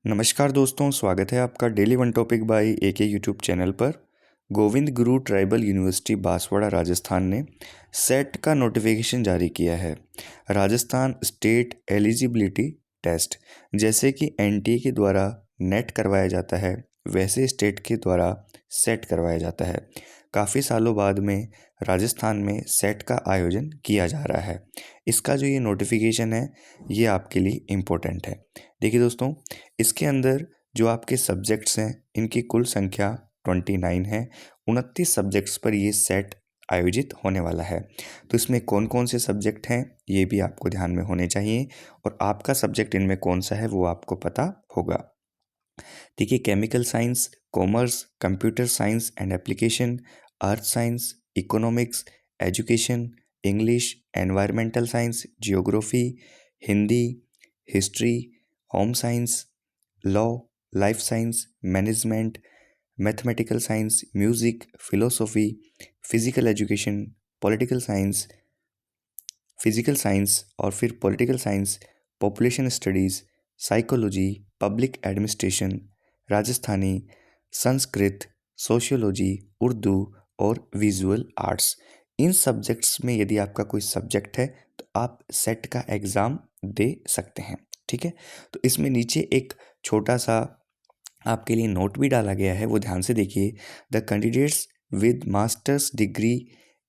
नमस्कार दोस्तों, स्वागत है आपका daily one topic by AK YouTube channel पर। गोविंद गुरु ट्राइबल यूनिवर्सिटी बांसवाड़ा राजस्थान ने सेट का नोटिफिकेशन जारी किया है। राजस्थान स्टेट एलिजिबिलिटी टेस्ट जैसे कि एनटीए के द्वारा नेट करवाया जाता है, वैसे स्टेट के द्वारा सेट करवाया जाता है। काफ़ी सालों बाद में राजस्थान में सेट का आयोजन किया जा रहा है। इसका जो ये नोटिफिकेशन है ये आपके लिए इम्पोर्टेंट है। देखिए दोस्तों, इसके अंदर जो आपके सब्जेक्ट्स हैं इनकी कुल संख्या 29 है। 29 सब्जेक्ट्स पर ये सेट आयोजित होने वाला है। तो इसमें कौन कौन से सब्जेक्ट हैं ये भी आपको ध्यान में होने चाहिए और आपका सब्जेक्ट इनमें कौन सा है वो आपको पता होगा। देखिए, chemical science, commerce, computer science and application, earth science, economics, education, English, environmental science, geography, Hindi, history, home science, law, life science, management, mathematical science, music, philosophy, physical education, political science, physical science और फिर political science, population studies, psychology, public administration, Rajasthani, Sanskrit, sociology, Urdu और visual arts. इन subjects में यदि आपका कोई subject है तो आप सेट का एग्ज़ाम दे सकते हैं। ठीक है, तो इसमें नीचे एक छोटा सा आपके लिए नोट भी डाला गया है, वो ध्यान से देखिए। The candidates with masters degree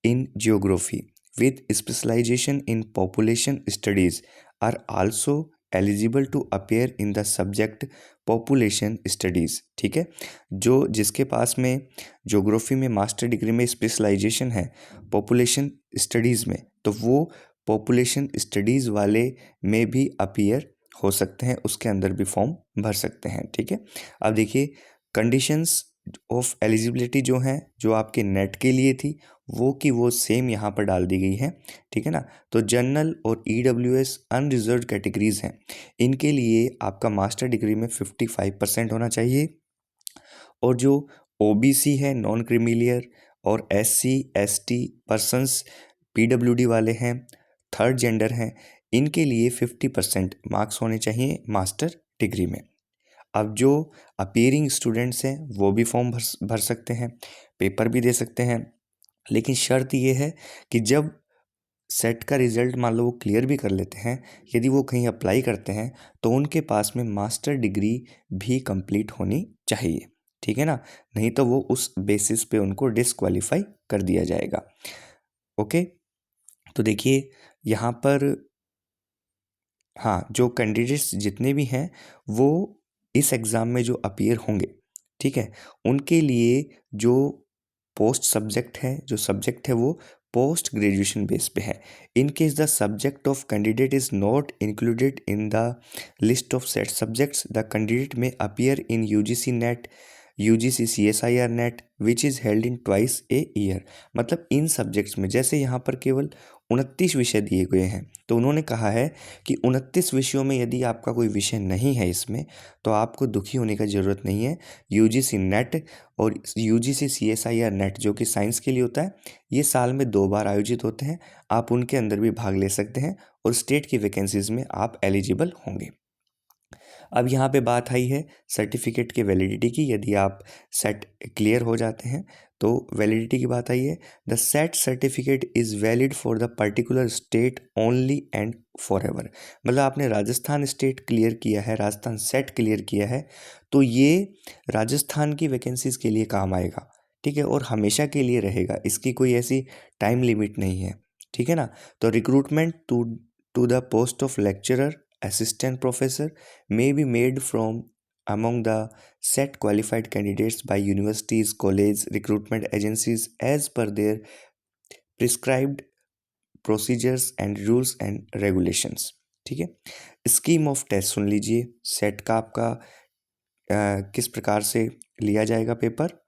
in geography with specialization in population studies are also eligible to appear in the subject population studies। ठीक है, जो जिसके पास में ज्योग्राफी में मास्टर डिग्री में स्पेशलाइजेशन है पॉपुलेशन स्टडीज़ में, तो वो पॉपुलेशन स्टडीज़ वाले में भी अपीयर हो सकते हैं, उसके अंदर भी फॉर्म भर सकते हैं। ठीक है, अब देखिए कंडीशंस ऑफ एलिजिबिलिटी जो हैं, जो आपके नेट के लिए थी वो की वो सेम यहाँ पर डाल दी गई है। ठीक है ना, तो जनरल और ईडब्ल्यूएस अनरिजर्व्ड कैटेगरीज हैं, इनके लिए आपका मास्टर डिग्री में 55% होना चाहिए। और जो ओबीसी है, नॉन क्रीमिलियर, और एससी एसटी पर्सन्स, पीडब्ल्यूडी वाले हैं, थर्ड जेंडर हैं, इनके लिए 50% मार्क्स होने चाहिए मास्टर डिग्री में। अब जो अपीयरिंग स्टूडेंट्स हैं वो भी फॉर्म भर सकते हैं, पेपर भी दे सकते हैं, लेकिन शर्त ये है कि जब सेट का रिजल्ट मान लो वो क्लियर भी कर लेते हैं, यदि वो कहीं अप्लाई करते हैं तो उनके पास में मास्टर डिग्री भी कंप्लीट होनी चाहिए। ठीक है ना, नहीं तो वो उस बेसिस पे उनको डिसक्वालीफाई कर दिया जाएगा। ओके, तो देखिए यहाँ पर हाँ, जो कैंडिडेट्स जितने भी हैं वो इस एग्ज़ाम में जो अपीयर होंगे, ठीक है, उनके लिए जो पोस्ट सब्जेक्ट है, जो सब्जेक्ट है वो पोस्ट ग्रेजुएशन बेस पे है। In case the subject of candidate is not included in the list of set subjects, the candidate may appear in UGC NET, UGC CSIR NET which is held in twice a year. मतलब इन subjects में जैसे यहाँ पर केवल 29 विषय दिए गए हैं, तो उन्होंने कहा है कि 29 विषयों में यदि आपका कोई विषय नहीं है इसमें, तो आपको दुखी होने का ज़रूरत नहीं है। यूजीसी नेट और यूजीसी सीएसआईआर नेट जो कि साइंस के लिए होता है, ये साल में 2 बार आयोजित होते हैं, आप उनके अंदर भी भाग ले सकते हैं और स्टेट की वैकेंसीज़ में आप एलिजिबल होंगे। अब यहाँ पे बात आई है सर्टिफिकेट की वैलिडिटी की। यदि आप सेट क्लियर हो जाते हैं तो वैलिडिटी की बात आई है। The set certificate is valid for the particular state only and for ever. मतलब आपने राजस्थान स्टेट क्लियर किया है, राजस्थान सेट क्लियर किया है, तो ये राजस्थान की वैकेंसीज़ के लिए काम आएगा। ठीक है, और हमेशा के लिए रहेगा, इसकी कोई ऐसी टाइम लिमिट नहीं है। ठीक है ना, तो recruitment to the post of lecturer, assistant professor may be made from among the set qualified candidates by universities, college, recruitment agencies as per their prescribed procedures and rules and regulations। ठीक है, scheme of test सुन लीजिए। Set का आपका किस प्रकार से लिया जाएगा paper.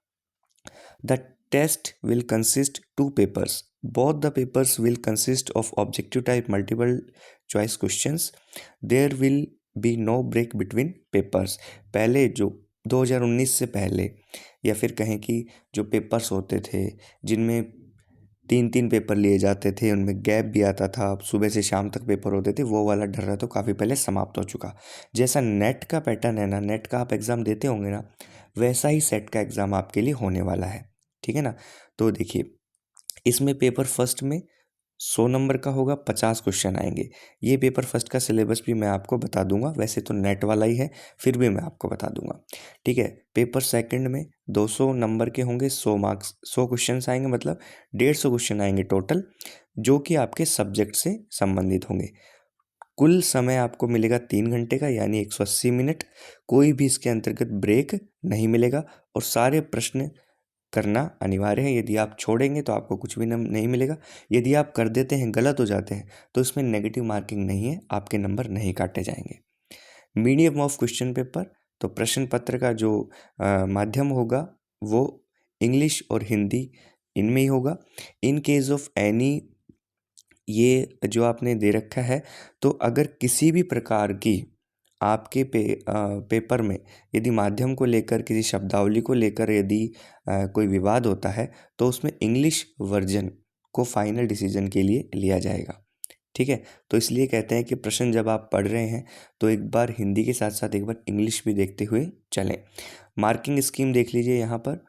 The test will consist 2 papers. Both the papers will consist of objective type multiple choice questions. There will be no break between papers। पहले जो 2019 से पहले या फिर कहें कि जो पेपर्स होते थे जिनमें तीन तीन पेपर लिए जाते थे, उनमें गैप भी आता था, अब सुबह से शाम तक पेपर होते थे, वो वाला डर रहा तो काफ़ी पहले समाप्त हो चुका। जैसा नेट का पैटर्न है ना, नेट का आप एग्ज़ाम देते होंगे ना, वैसा ही सेट का एग्ज़ाम आपके लिए होने वाला है। ठीक है ना। तो देखिए, इसमें पेपर फर्स्ट में 100 नंबर का होगा, 50 क्वेश्चन आएंगे। ये पेपर फर्स्ट का सिलेबस भी मैं आपको बता दूंगा, वैसे तो नेट वाला ही है, फिर भी मैं आपको बता दूंगा। ठीक है। पेपर सेकंड में 200 नंबर के होंगे, 100 मार्क्स, 100 क्वेश्चन आएंगे, मतलब 150 क्वेश्चन आएंगे टोटल, जो कि आपके सब्जेक्ट से संबंधित होंगे। कुल समय आपको मिलेगा 3 घंटे का, यानी 180 मिनट। कोई भी इसके अंतर्गत ब्रेक नहीं मिलेगा, और सारे प्रश्न करना अनिवार्य है। यदि आप छोड़ेंगे तो आपको कुछ भी नहीं मिलेगा। यदि आप कर देते हैं, गलत हो जाते हैं, तो इसमें नेगेटिव मार्किंग नहीं है, आपके नंबर नहीं काटे जाएंगे। मीडियम ऑफ क्वेश्चन पेपर, तो प्रश्न पत्र का जो माध्यम होगा वो इंग्लिश और हिंदी इनमें ही होगा। इन केस ऑफ एनी, ये जो आपने दे रखा है, तो अगर किसी भी प्रकार की आपके पेपर में यदि माध्यम को लेकर, किसी शब्दावली को लेकर यदि कोई विवाद होता है, तो उसमें इंग्लिश वर्जन को फाइनल डिसीजन के लिए लिया जाएगा। ठीक है। तो इसलिए कहते हैं कि प्रश्न जब आप पढ़ रहे हैं तो एक बार हिंदी के साथ साथ एक बार इंग्लिश भी देखते हुए चलें। मार्किंग स्कीम देख लीजिए यहाँ पर,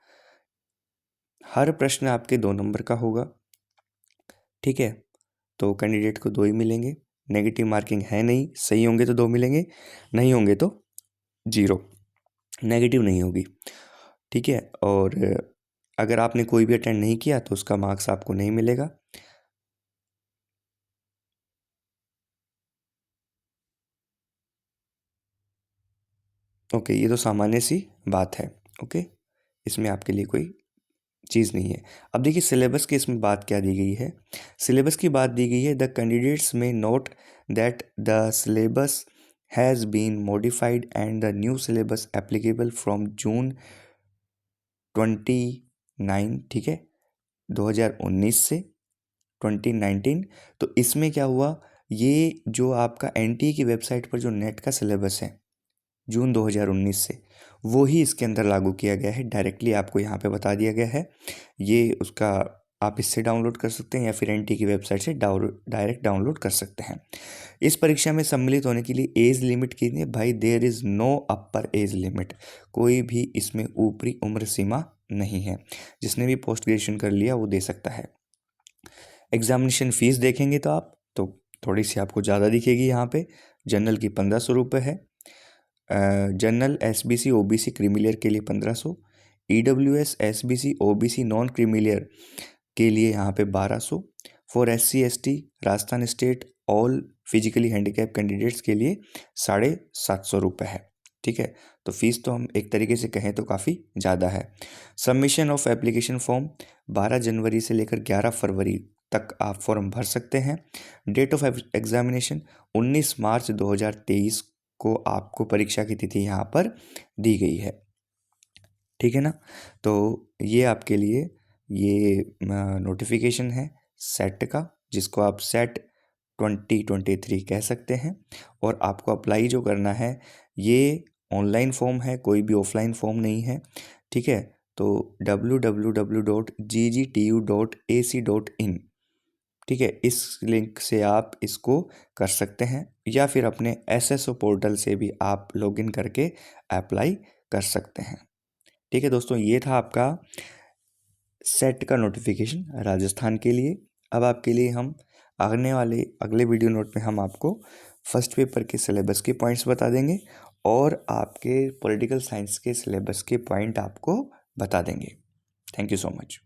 हर प्रश्न आपके 2 नंबर का होगा। ठीक है। तो कैंडिडेट को 2 ही मिलेंगे, नेगेटिव मार्किंग है नहीं, सही होंगे तो 2 मिलेंगे, नहीं होंगे तो 0, नेगेटिव नहीं होगी। ठीक है। और अगर आपने कोई भी अटेंड नहीं किया तो उसका मार्क्स आपको नहीं मिलेगा। ओके, ये तो सामान्य सी बात है। ओके, इसमें आपके लिए कोई चीज़ नहीं है। अब देखिए सिलेबस की इसमें बात क्या दी गई है। सिलेबस की बात दी गई है, the candidates may note that the syllabus has been modified and the new syllabus applicable from June 29, ठीक है, 2019 से 2019। तो इसमें क्या हुआ, ये जो आपका एनटीए की वेबसाइट पर जो नेट का सिलेबस है जून 2019 से, वो ही इसके अंदर लागू किया गया है। डायरेक्टली आपको यहाँ पे बता दिया गया है। ये उसका आप इससे डाउनलोड कर सकते हैं, या फिर एनटीए की वेबसाइट से डायरेक्ट डाउनलोड कर सकते हैं। इस परीक्षा में सम्मिलित होने के लिए एज लिमिट कितनी है भाई? There is no upper age limit, कोई भी इसमें ऊपरी उम्र सीमा नहीं है। जिसने भी पोस्ट ग्रेजुएशन कर लिया वो दे सकता है। एग्जामिनेशन फ़ीस देखेंगे तो आप, तो थोड़ी सी आपको ज़्यादा दिखेगी यहाँ पे। जनरल की 1500 रुपये है, जनरल एसबीसी ओबीसी क्रीमिलियर के लिए 1500, EWS SBC OBC non creamy layer के लिए यहाँ पे 1200, for SC ST Rajasthan state all physically handicap candidates के लिए 750 रुपये है। ठीक है। तो फीस तो हम एक तरीके से कहें तो काफ़ी ज़्यादा है। सबमिशन ऑफ एप्लीकेशन फॉर्म 12 जनवरी से लेकर 11 फरवरी तक आप फॉर्म भर सकते हैं। डेट ऑफ एग्जामिनेशन 19 मार्च 2023 को आपको परीक्षा की तिथि यहाँ पर दी गई है। ठीक है ना। तो ये आपके लिए ये नोटिफिकेशन है सेट का, जिसको आप सेट 2023 कह सकते हैं। और आपको अप्लाई जो करना है, ये ऑनलाइन फॉर्म है, कोई भी ऑफलाइन फॉर्म नहीं है। ठीक है। तो www.ggtu.ac.in, ठीक है, इस लिंक से आप इसको कर सकते हैं, या फिर अपने एसएसओ पोर्टल से भी आप लॉगिन करके अप्लाई कर सकते हैं। ठीक है दोस्तों, ये था आपका सेट का नोटिफिकेशन राजस्थान के लिए। अब आपके लिए हम आने वाले अगले वीडियो नोट में हम आपको फर्स्ट पेपर के सिलेबस के पॉइंट्स बता देंगे, और आपके पॉलिटिकल साइंस के सिलेबस के पॉइंट आपको बता देंगे। Thank you so much.